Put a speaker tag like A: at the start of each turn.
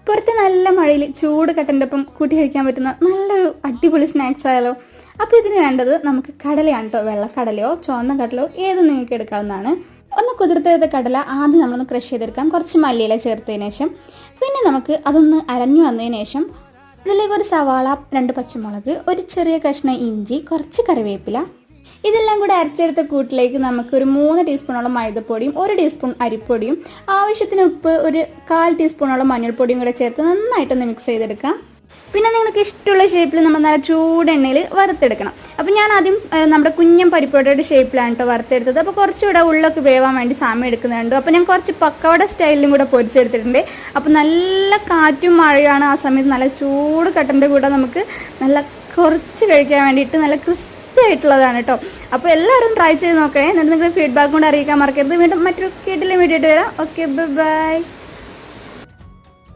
A: പുറത്ത് നല്ല മഴയിൽ ചൂട് കട്ടൻ്റെ ഒപ്പം കൂട്ടി കഴിക്കാൻ പറ്റുന്ന നല്ലൊരു അടിപൊളി സ്നാക്സ് ആയാലോ. അപ്പോൾ ഇതിന് വേണ്ടത് നമുക്ക് കടലയാണ് കേട്ടോ. വെള്ളക്കടലയോ ചുവന്ന കടലയോ ഏത് നിങ്ങൾക്ക് എടുക്കാവുന്നതാണ്. ഒന്ന് കുതിർത്തെടുത്ത കടല ആദ്യം നമ്മളൊന്ന് ക്രഷ് ചെയ്തെടുക്കാം, കുറച്ച് മല്ലിയില ചേർത്തതിന് ശേഷം. പിന്നെ നമുക്ക് അതൊന്ന് അരഞ്ഞു വന്നതിന് ശേഷം ഇതിലേക്ക് ഒരു സവാള, 2 പച്ചമുളക്, ഒരു ചെറിയ കഷ്ണം ഇഞ്ചി, കുറച്ച് കറിവേപ്പില, ഇതെല്ലാം കൂടെ അരച്ചെടുത്ത കൂട്ടിലേക്ക് നമുക്ക് ഒരു 3 ടീസ്പൂണോളം മൈദപ്പൊടിയും 1 ടീസ്പൂൺ അരിപ്പൊടിയും ആവശ്യത്തിന് ഉപ്പ്, ഒരു 1/4 ടീസ്പൂണോളം മഞ്ഞൾപ്പൊടിയും കൂടെ ചേർത്ത് നന്നായിട്ടൊന്ന് മിക്സ് ചെയ്തെടുക്കാം. പിന്നെ നിങ്ങൾക്ക് ഇഷ്ടമുള്ള ഷേപ്പിൽ നമ്മൾ നല്ല ചൂടെണ്ണയിൽ വറുത്തെടുക്കണം. അപ്പോൾ ഞാൻ ആദ്യം നമ്മുടെ കുഞ്ഞൻ പരിപ്പോടയുടെ ഷേപ്പിലാണ് കേട്ടോ വറുത്തെടുത്തത്. അപ്പോൾ കുറച്ചുകൂടെ ഉള്ളൊക്കെ വേവാൻ വേണ്ടി സമയം എടുക്കുന്നുണ്ട്. അപ്പോൾ ഞാൻ കുറച്ച് പക്കവട സ്റ്റൈലിലും കൂടെ പൊരിച്ചെടുത്തിട്ടുണ്ട്. അപ്പോൾ നല്ല കാറ്റും മഴയാണ്, ആ സമയത്ത് നല്ല ചൂട് കട്ടൻ്റെ കൂടെ നമുക്ക് നല്ല കുറച്ച് കഴിക്കാൻ വേണ്ടിയിട്ട് നല്ല ക്രിസ്പി ആയിട്ടുള്ളതാണ് കേട്ടോ. അപ്പോൾ എല്ലാവരും ട്രൈ ചെയ്ത് നോക്കണേ. എന്നിട്ട് നിങ്ങളുടെ ഫീഡ്ബാക്ക് കൊണ്ട് അറിയിക്കാൻ മറക്കരുത്. വീണ്ടും മറ്റൊരു വീഡിയോ ആയിട്ട് വരാം. Okay, by.